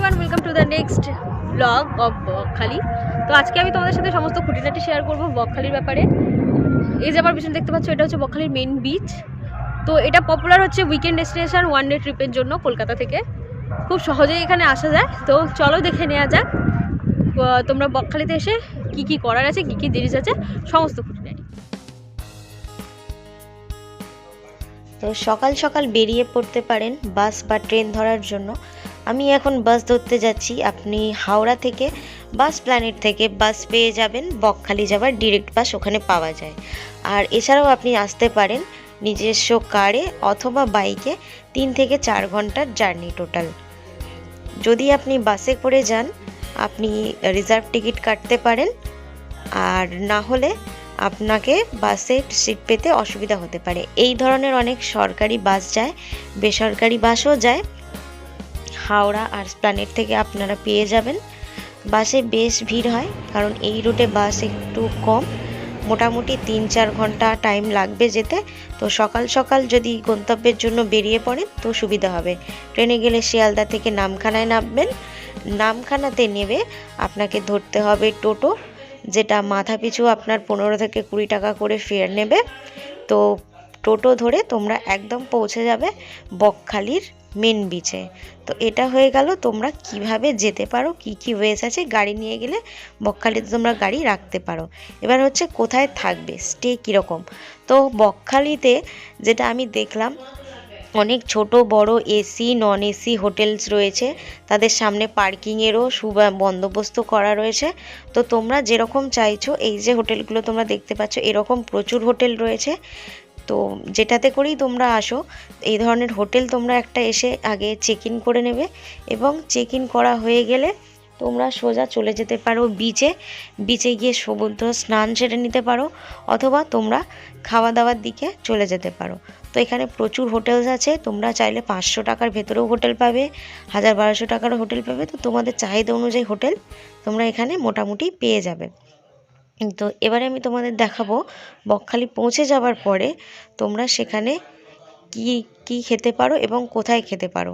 Everyone, welcome to the next blog of Bakkhali. তো আজকে আমি তোমাদের সাথে সমস্ত খুঁটিনাটি শেয়ার করবো বকখালির ব্যাপারে। এই যে আমার পিছনে দেখতে পাচ্ছ, এটা হচ্ছে বকখালির মেন বিচ। তো এটা পপুলার হচ্ছে উইকেন্ড ডেস্টিনেশন, ওয়ান ডে ট্রিপের জন্য। কলকাতা থেকে খুব সহজেই এখানে আসা যায়। তো চলো দেখে নেওয়া যাক তোমরা বকখালিতে এসে কি কি করার আছে, কি কি জিনিস আছে, সমস্ত খুঁটিনাটি। তো সকাল সকাল বেরিয়ে পড়তে পারেন বাস বা ট্রেন ধরার জন্য। আমি এখন বাস ধরতে যাচ্ছি। আপনি হাওড়া থেকে বাস প্ল্যানেট থেকে বাস পেয়ে যাবেন, বকখালি যাবার ডিরেক্ট বাস ওখানে পাওয়া যায়। আর এছাড়াও আপনি আসতে পারেন নিজস্ব কারে অথবা বাইকে। 3 থেকে 4 ঘন্টার জার্নি টোটাল। যদি আপনি বাসে করে যান, আপনি রিজার্ভ টিকিট কাটতে পারেন, আর না হলে আপনাকে বাসে সিট পেতে অসুবিধা হতে পারে। এই ধরনের অনেক সরকারি বাস যায়, বেসরকারি বাসও যায়। হাওড়া আর প্ল্যানেট থেকে আপনারা পেয়ে যাবেন। বাসে বেশ ভিড় হয়, কারণ এই রুটে বাস একটু কম। মোটামুটি 3-4 ঘন্টা টাইম লাগবে যেতে। তো সকাল সকাল যদি গন্তব্যের জন্য বেরিয়ে পড়েন তো সুবিধা হবে। ট্রেনে গেলে শিয়ালদা থেকে নামখানায় নামবেন। নামখানাতে নেমে আপনাকে ধরতে হবে টোটো, যেটা মাথা পিছু আপনার 15 থেকে 20 টাকা করে ফেয়ার নেবে। তো টোটো ধরে তোমরা একদম পৌঁছে যাবে বকখালির মেন বিচে। তো এটা হয়ে গেল তোমরা কিভাবে যেতে পারো, কি কি ওয়েজ আছে। গাড়ি নিয়ে গেলে বকখালিতে তোমরা গাড়ি রাখতে পারো। এবার হচ্ছে কোথায় থাকবে, স্টে কীরকম। তো বকখালিতে যেটা আমি দেখলাম, অনেক ছোট বড় এসি নন এসি হোটেলস রয়েছে। তাদের সামনে পার্কিংয়েরও বন্দোবস্ত করা রয়েছে। তো তোমরা যেরকম চাইছো, এই যে হোটেলগুলো তোমরা দেখতে পাচ্ছ, এরকম প্রচুর হোটেল রয়েছে। তো যেটাতে করেই তোমরা আসো, এই ধরনের হোটেল তোমরা একটা এসে আগে চেক ইন করে নেবে, এবং চেক ইন করা হয়ে গেলে তোমরা সোজা চলে যেতে পারো বিচে। বিচে গিয়ে সমুদ্র স্নান সেরে নিতে পারো, অথবা তোমরা খাওয়া দাওয়ার দিকে চলে যেতে পারো। তো এখানে প্রচুর হোটেলস আছে। তোমরা চাইলে 500 টাকার ভেতরেও হোটেল পাবে, 1000-1200 টাকারও হোটেল পাবে। তো তোমাদের চাহিদা অনুযায়ী হোটেল তোমরা এখানে মোটামুটি পেয়ে যাবে। তো এবারে আমি তোমাদের দেখাবো বকখালি পৌঁছে যাওয়ার পরে তোমরা সেখানে কি কি খেতে পারো এবং কোথায় খেতে পারো।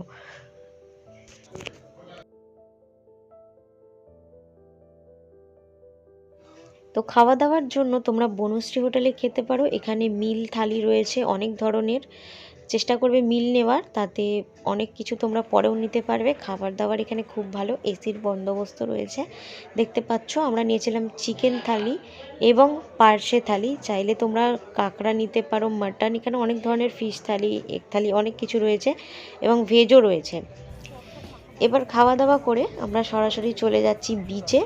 তো খাওয়া দাওয়ার জন্য তোমরা বনশ্রী হোটেলে খেতে পারো। এখানে মিল থালি রয়েছে অনেক ধরনের। চেষ্টা করবে মিল নেওয়ার, তাতে অনেক কিছু তোমরা পরেও নিতে পারবে। খাবার দাবার এখানে খুব ভালো, এসির বন্দোবস্ত রয়েছে। দেখতে পাচ্ছ আমরা নিয়েছিলাম চিকেন থালি এবং পার্শে থালি। চাইলে তোমরা কাঁকড়া নিতে পারো, মাটন। এখানে অনেক ধরনের ফিশ থালি, এগ থালি, অনেক কিছু রয়েছে, এবং ভেজও রয়েছে। এবার খাওয়া দাওয়া করে আমরা সরাসরি চলে যাচ্ছি বিচে।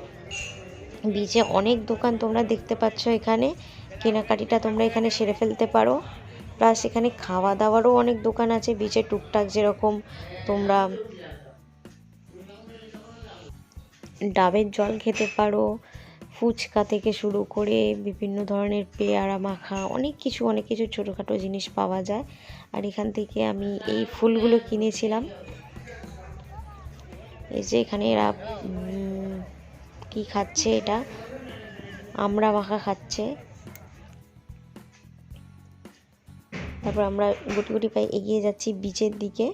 বিচে অনেক দোকান তোমরা দেখতে পাচ্ছ। এখানে কেনাকাটিটা তোমরা এখানে সেরে ফেলতে পারো। প্লাস এখানে খাওয়া দাওয়ারও অনেক দোকান আছে বিচে টুকটাক। যেরকম তোমরা ডাবের জল খেতে পারো, ফুচকা থেকে শুরু করে বিভিন্ন ধরনের পেয়ারা মাখা, অনেক কিছু ছোটোখাটো জিনিস পাওয়া যায়। আর এখান থেকে আমি এই ফুলগুলো কিনেছিলাম। এই যে এখানে এরা কি খাচ্ছে, এটা আমড়া মাখা খাচ্ছে। তারপর আমরা গুটি গুটি পায়ে এগিয়ে যাচ্ছি বিচের দিকে।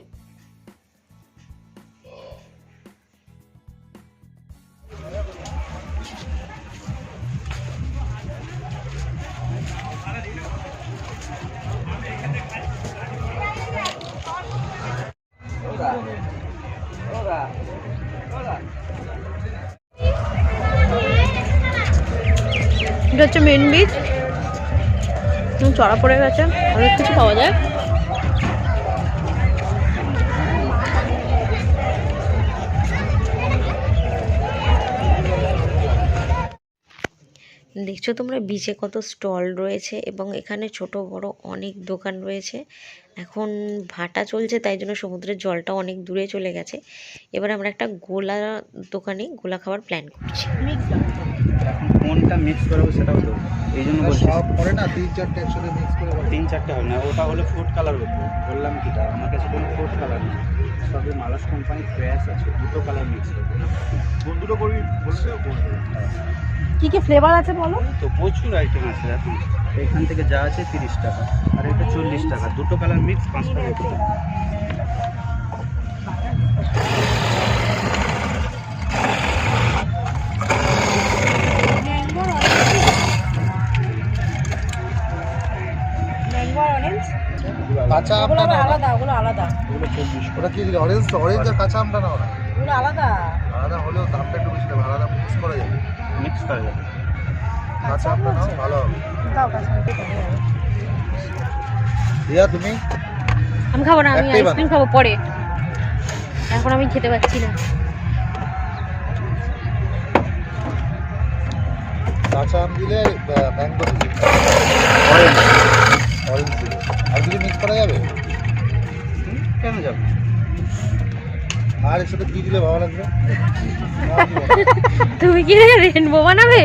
এটা হচ্ছে মেন বিচ। চড়া পড়ে গেছে, অনেক কিছু পাওয়া যায়। দেখছো তোমরা বিচে কত স্টল রয়েছে, এবং এখানে ছোট বড় অনেক দোকান রয়েছে। এখন ভাটা চলছে, তাই জন্য সমুদ্রের জলটা অনেক দূরে চলে গেছে। এবার আমরা একটা গোলা দোকানে গোলা খাওয়ার প্ল্যান করছি। কোনটা মিক্স করাবো সেটাও তো এই জন্য বলছি। সব পরে না 3-4টে একসাথে মিক্স করে 3-4টে হবে না, ওটা হলো ফুড কালার হতো। বললাম কি, আমার কাছে কোনো ফুড কালার নেই, সবই মালাস কোম্পানির ফ্রেশ আছে। দুটো কালার মিক্স হবে। কোন দুটো করবি বলছে? কি কি ফ্লেভার আছে বলো তো? প্রচুর আইটেম আছে এখন। এখান থেকে যা আছে 30 টাকা, আর এটা 40 টাকা। দুটো কালার মিক্স 5 টাকা করে। কাঁচা আমটা না আলাদা, ওগুলো আলাদা, ওগুলো 24 ওটা কি অরেঞ্জ অরেঞ্জ আর কাঁচা আমটা না ওরা ওগুলো আলাদা। আলাদা হলেও দামটা একটু বেশি নেবে আলাদা মিক্স করা যাবে মিক্স করা যাবে। কাঁচা আমটা নাও ভালো হবে দাও কাঁচা আমটা ভালো হবে। দিয়া তুমি আমি খাবো না, আমি একটাই আইসক্রিম খাবো পরে, এখন আমি খেতে পাচ্ছি না। কাঁচা আম দিলে ম্যাঙ্গো দিলে অরেঞ্জ অরেঞ্জ দিলে আর যদি মিক্স করা যাবে কেন যাবে? আর এর সাথে কি দিলে ভালো লাগবে তুমি কি রেনবো বানাবে?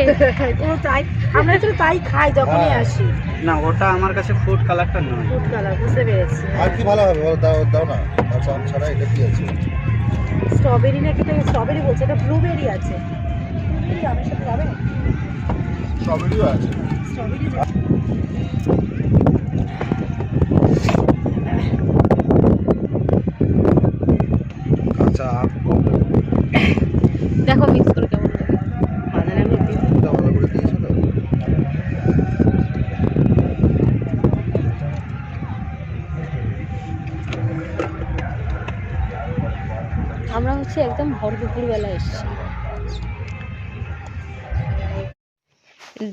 ও তাই, আমরা তো তাই খাই যখনই হ্যাঁ। আসি। না, ওটা আমার কাছে ফুড কালারটা নয়। ফুড কালার, বুঝতে পেরেছি। আর কি ভালো হবে বলো দাও দাও না কাঁচা আম ছাড়া এটা কি আছে স্ট্রবেরি নাকি, তো স্ট্রবেরি বলছে, এটা ব্লুবেরি আছে। ব্লুবেরি আমার সাথে যাবে? স্ট্রবেরিও আছে স্ট্রবেরি কাঁচা আম দেখো মিক্স করে কেমন লাগে। বাজারে আমি একদিন এটা ভালো করে দিয়েছো তো আমরা হচ্ছে একদম ভর দুপুর বেলা এসেছি।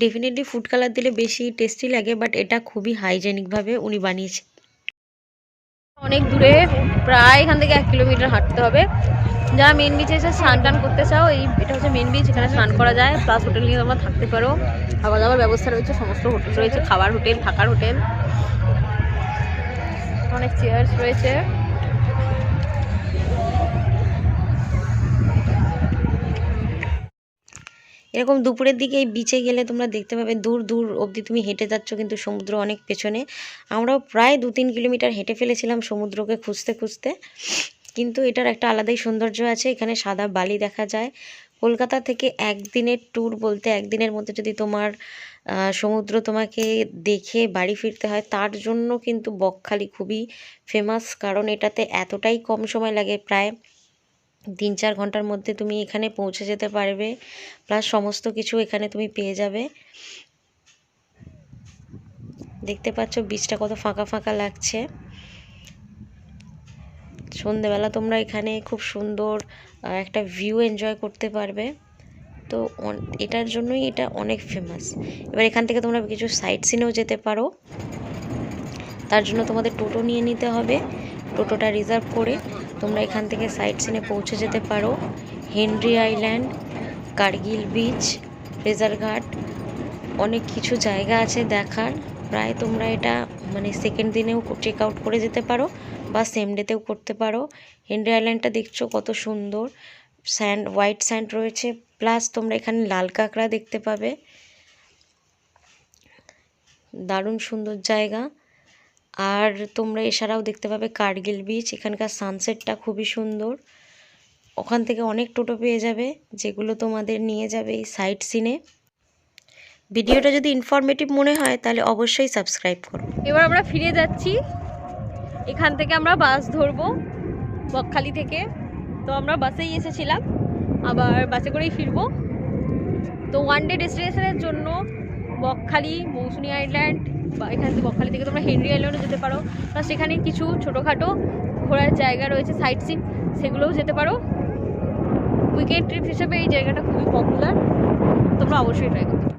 ডেফিনেটলি ফুড কালার দিলে বেশি টেস্টি লাগে, বাট এটা খুবই হাইজেনিকভাবে উনি বানিয়েছে। অনেক দূরে, প্রায় এখান থেকে 1 কিলোমিটার হাঁটতে হবে। যারা মেন বিচে এসে স্নান টান করতে চাও, এটা হচ্ছে মেন বিচ, এখানে স্নান করা যায়, প্লাস হোটেল নিয়ে তোমরা থাকতে পারো, খাওয়া দাওয়ার ব্যবস্থা রয়েছে, সমস্ত হোটেল রয়েছে, খাবার হোটেল, থাকার হোটেল, অনেক চেয়ার্স রয়েছে। এরকম দুপুরের দিকে এই বিচে গেলে তোমরা দেখতে পাবে দূর দূর অবধি তুমি হেঁটে যাচ্ছ, কিন্তু সমুদ্র অনেক পেছনে। আমরাও প্রায় 2-3 কিলোমিটার হেঁটে ফেলেছিলাম সমুদ্রকে খুঁজতে খুঁজতে, কিন্তু এটার একটা আলাদাই সৌন্দর্য আছে। এখানে সাদা বালি দেখা যায়। কলকাতা থেকে একদিনের ট্যুর বলতে, একদিনের মধ্যে যদি তোমার সমুদ্র তোমাকে দেখে বাড়ি ফিরতে হয়, তার জন্য কিন্তু বকখালি খুবই ফেমাস, কারণ এটাতে এতটাই কম সময় লাগে, প্রায় 3-4 ঘন্টার মধ্যে তুমি এখানে পৌঁছে যেতে পারবে, প্লাস সমস্ত কিছু এখানে তুমি পেয়ে যাবে। দেখতে পাচ্ছ বিচটা কত ফাঁকা ফাঁকা লাগছে। সন্ধেবেলা তোমরা এখানে খুব সুন্দর একটা ভিউ এনজয় করতে পারবে, তো এটার জন্যই এটা অনেক ফেমাস। এবার এখান থেকে তোমরা কিছু সাইট সিনেও যেতে পারো, তার জন্য তোমাদের টোটো নিয়ে নিতে হবে। টোটোটা রিজার্ভ করে তোমরা এখান থেকে সাইট সিনে পৌঁছে যেতে পারো। হেনরি আইল্যান্ড, কার্গিল বিচ, ফ্রেজারঘাট, অনেক কিছু জায়গা আছে দেখার। প্রায় তোমরা এটা মানে সেকেন্ড দিনেও চেক আউট করে যেতে পারো বা সেম ডেতেও করতে পারো। হেনরি আইল্যান্ডটা দেখছো কত সুন্দর, স্যান্ড, হোয়াইট স্যান্ড রয়েছে, প্লাস তোমরা এখানে লাল কাঁকড়া দেখতে পাবে, দারুণ সুন্দর জায়গা। আর তোমরা এছাড়াও দেখতে পাবে কার্গিল বিচ, এখানকার সানসেটটা খুবই সুন্দর। ওখান থেকে অনেক টোটো পেয়ে যাবে, যেগুলো তোমাদের নিয়ে যাবে এই সাইট সিনে। ভিডিওটা যদি ইনফরমেটিভ মনে হয় তাহলে অবশ্যই সাবস্ক্রাইব করো। এবার আমরা ফিরে যাচ্ছি, এখান থেকে আমরা বাস ধরবো বকখালি থেকে। তো আমরা বাসেই এসেছিলাম, আবার বাসে করেই ফিরবো। তো ওয়ান ডে ডেস্টিনেশনের জন্য বকখালি, মৌসুনি আইল্যান্ড, বা এখান থেকে বকখালি থেকে তোমরা হেনরি আইল্যান্ডও যেতে পারো, প্লাস সেখানে কিছু ছোটোখাটো ঘোরার জায়গা রয়েছে, সাইট সিন, সেগুলোও যেতে পারো। উইকেন্ড ট্রিপ হিসেবে এই জায়গাটা খুবই পপুলার, তোমরা অবশ্যই ট্রাই করতে পারো।